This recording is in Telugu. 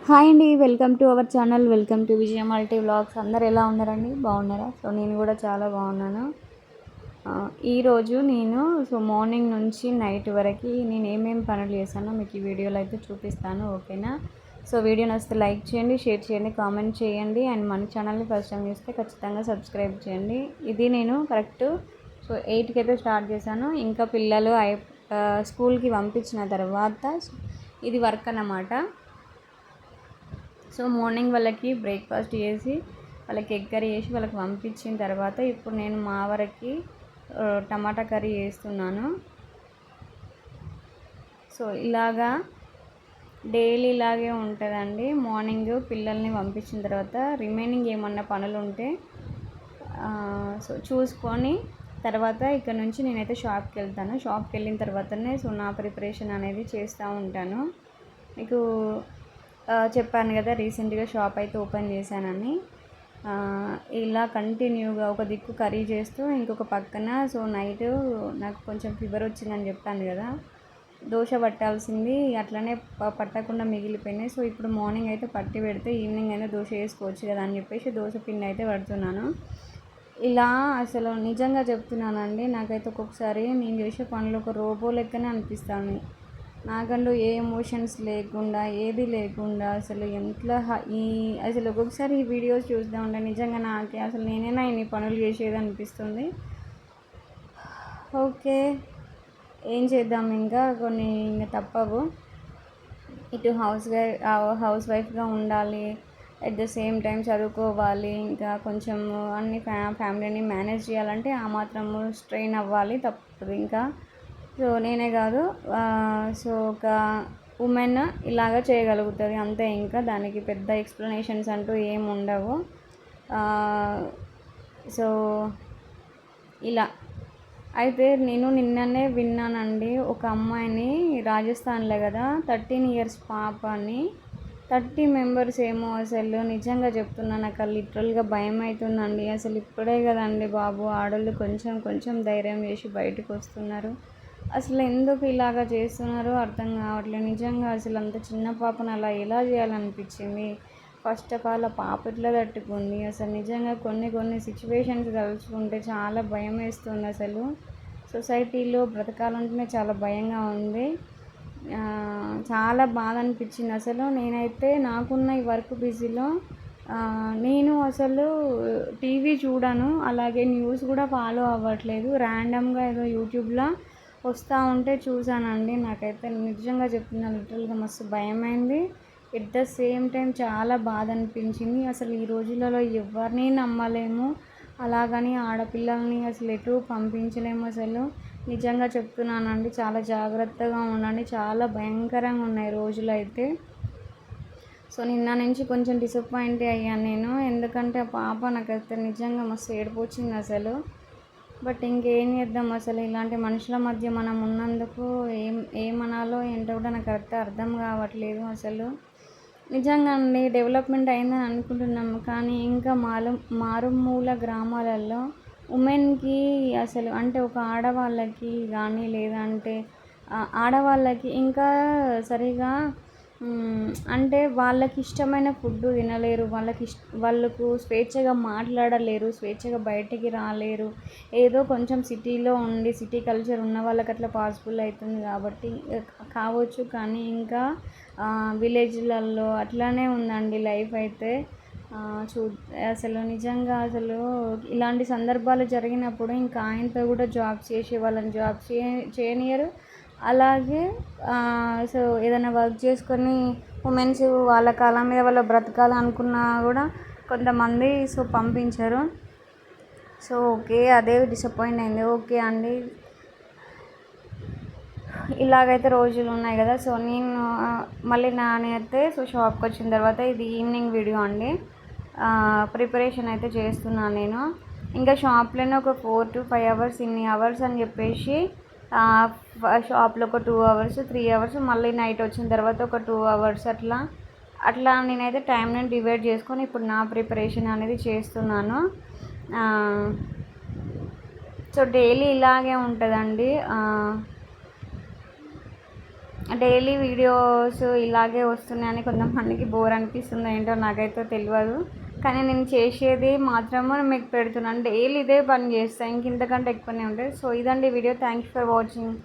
హాయ్ అండి, welcome to our channel. Welcome to Vijaya multi vlogs. అందరు ఎలా ఉన్నారండి? బాగున్నారా? సో నేను కూడా చాలా బాగున్నాను. ఈరోజు నేను మార్నింగ్ నుంచి నైట్ వరకు నేను ఏమేమి పనులు చేశానో మీకు ఈ వీడియోలో అయితే చూపిస్తాను, ఓకేనా? సో వీడియో నచ్చితే లైక్ చేయండి, షేర్ చేయండి, కామెంట్ చేయండి. అండ్ మన ఛానల్ని ఫస్ట్ టైం చూస్తే ఖచ్చితంగా సబ్స్క్రైబ్ చేయండి. ఇది నేను కరెక్ట్ 8కి అయితే స్టార్ట్ చేశాను. ఇంకా పిల్లలు స్కూల్కి పంపించిన తర్వాత ఇది వర్క్ అన్నమాట. సో మార్నింగ్ వాళ్ళకి బ్రేక్ఫాస్ట్ చేసి వాళ్ళకి ఎగ్ కర్రీ చేసి వాళ్ళకి పంపించిన తర్వాత ఇప్పుడు నేను మా వరకు టమాటా కర్రీ చేస్తున్నాను. సో ఇలాగా డైలీ ఇలాగే ఉంటుందండి. మార్నింగ్ పిల్లల్ని పంపించిన తర్వాత రిమైనింగ్ ఏమన్నా పనులు ఉంటే సో చూసుకొని తర్వాత ఇక్కడ నుంచి నేనైతే షాప్కి వెళ్తాను. షాప్కి వెళ్ళిన తర్వాతనే సో నా ప్రిపరేషన్ అనేది చేస్తూ ఉంటాను. మీకు చెప్పాను కదా, రీసెంట్గా షాప్ అయితే ఓపెన్ చేశానని. ఇలా కంటిన్యూగా ఒక దిక్కు కర్రీ చేస్తూ ఇంకొక పక్కన సో నైట్ నాకు కొంచెం ఫీవర్ వచ్చిందని చెప్పాను కదా, దోశ పట్టాల్సింది అట్లనే పట్టకుండా మిగిలిపోయినాయి. సో ఇప్పుడు మార్నింగ్ అయితే పట్టి పెడితే ఈవినింగ్ అయినా దోశ వేసుకోవచ్చు కదా అని చెప్పేసి దోశ పిండి అయితే పడుతున్నాను. ఇలా అసలు నిజంగా చెప్తున్నానండి, నాకైతే ఒక్కొక్కసారి నేను చేసే పనులు ఒక రోబో లెక్కనే అనిపిస్తాను. నాకంటూ ఏ ఎమోషన్స్ లేకుండా ఏది లేకుండా అసలు అసలు ఒక్కొక్కసారి ఈ వీడియోస్ చూస్తూ ఉంటే నిజంగా నాకే అసలు నేనైనా ఇన్ని పనులు చేసేది అనిపిస్తుంది. ఓకే, ఏం చేద్దాం, ఇంకా కొన్ని ఇంకా తప్పవు. ఇటు హౌస్ వైఫ్గా ఉండాలి, అట్ ద సేమ్ టైం చదువుకోవాలి, ఇంకా కొంచెం అన్ని ఫ్యామిలీని మేనేజ్ చేయాలంటే ఆ మాత్రము స్ట్రెయిన్ అవ్వాలి, తప్పదు ఇంకా. సో నేనే కాదు, సో ఒక ఉమెన్ ఇలాగ చేయగలుగుతుంది అంతే. ఇంకా దానికి పెద్ద ఎక్స్ప్లెనేషన్స్ అంటూ ఏమి ఉండవు. సో ఇలా అయితే నేను నిన్ననే విన్నానండి, ఒక అమ్మాయిని రాజస్థాన్లో కదా 13 ఇయర్స్ పాపని 30 మెంబర్స్ ఏమో, అసలు నిజంగా చెప్తున్నాను నాకు లిటరల్గా భయం అవుతుందండి. అసలు ఇప్పుడే కదండి బాబు ఆడవాళ్ళు కొంచెం కొంచెం ధైర్యం చేసి బయటకు వస్తున్నారు. అసలు ఎందుకు ఇలాగ చేస్తున్నారో అర్థం కావట్లేదు నిజంగా. అసలు అంత చిన్న పాపను అలా ఎలా చేయాలనిపించింది? ఫస్ట్ ఆఫ్ ఆల్ ఆ పాప ఎట్లా తట్టుకుంది? అసలు నిజంగా కొన్ని సిచ్యువేషన్స్ తలుచుకుంటే చాలా భయం వేస్తుంది. అసలు సొసైటీలో బ్రతకాలంటేనే చాలా భయంగా ఉంది. చాలా బాధ అనిపించింది. అసలు నేనైతే నాకున్న ఈ వర్క్ బిజీలో నేను అసలు టీవీ చూడను, అలాగే న్యూస్ కూడా ఫాలో అవ్వట్లేదు. ర్యాండమ్గా ఏదో యూట్యూబ్లో వస్తూ ఉంటే చూసానండి. నాకైతే నిజంగా చెప్తున్నాను, లిటరల్గా మస్తు భయమైంది. ఎట్ ద సేమ్ టైం చాలా బాధ అనిపించింది. అసలు ఈ రోజులలో ఎవరిని నమ్మలేము, అలాగని ఆడపిల్లల్ని అసలు ఎటు పంపించలేము. అసలు నిజంగా చెప్తున్నానండి, చాలా జాగ్రత్తగా ఉండండి. చాలా భయంకరంగా ఉన్నాయి రోజులు అయితే. సో నిన్న నుంచి కొంచెం డిసప్పాయింట్ అయ్యాను నేను, ఎందుకంటే ఆ పాప నాకైతే నిజంగా మస్తు ఏడుపు వచ్చింది అసలు. బట్ ఇంకేం చేద్దాం, అసలు ఇలాంటి మనుషుల మధ్య మనం ఉన్నందుకు ఏమనాలో ఏంటో కూడా నాకు కరెక్ట్గా అర్థం కావట్లేదు. అసలు నిజంగా అండి డెవలప్మెంట్ అయిందని అనుకుంటున్నాము, కానీ ఇంకా మారుమూల గ్రామాలలో ఉమెన్కి అసలు అంటే ఒక ఆడవాళ్ళకి కానీ లేదంటే ఆడవాళ్ళకి ఇంకా సరిగా అంటే వాళ్ళకి ఇష్టమైన ఫుడ్ తినలేరు, వాళ్ళకు స్వేచ్ఛగా మాట్లాడలేరు, స్వేచ్ఛగా బయటికి రాలేరు. ఏదో కొంచెం సిటీలో ఉండి సిటీ కల్చర్ ఉన్న వాళ్ళకి అట్లా పాసిబుల్ అవుతుంది కాబట్టి కావచ్చు, కానీ ఇంకా విలేజ్లలో అట్లానే ఉందండి లైఫ్ అయితే. అసలు నిజంగా అసలు ఇలాంటి సందర్భాలు జరిగినప్పుడు ఇంకా ఆయనతో కూడా జాబ్ చేసే వాళ్ళని జాబ్ చేయనియరు. అలాగే సో ఏదైనా వర్క్ చేసుకొని ఉమెన్స్ వాళ్ళ కాళ్ళ మీద వాళ్ళు బ్రతకాలనుకున్నా కూడా కొంతమంది సో పంపించరు. సో ఓకే, అదే డిసప్పాయింట్ అయింది. ఓకే అండి, ఇలాగైతే రోజులు ఉన్నాయి కదా. సో నేను మళ్ళీ నానైతే సో షాప్కి వచ్చిన తర్వాత ఇది ఈవినింగ్ వీడియో అండి. ప్రిపరేషన్ అయితే చేస్తున్నాను నేను. ఇంకా షాప్లోనే ఒక 4 to 5 hours ఇన్ని అవర్స్ అని చెప్పేసి షాప్లో ఒక 2 hours 3 hours, మళ్ళీ నైట్ వచ్చిన తర్వాత ఒక 2 hours అట్లా నేనైతే టైంని డివైడ్ చేసుకొని ఇప్పుడు నా ప్రిపరేషన్ అనేది చేస్తున్నాను. సో డైలీ ఇలాగే ఉంటుందండి. డైలీ వీడియోస్ ఇలాగే వస్తున్నాయని కొంతమందికి బోర్ అనిపిస్తుందో ఏంటో నాకైతే తెలియదు, కానీ నేను చేసేది మాత్రము మీకు పెడుతున్నాను. డైలీ ఇదే పని చేస్తాను, ఇంతకంటే ఎక్కువనే ఉంటుంది. సో ఇదండి video. Thank you for watching.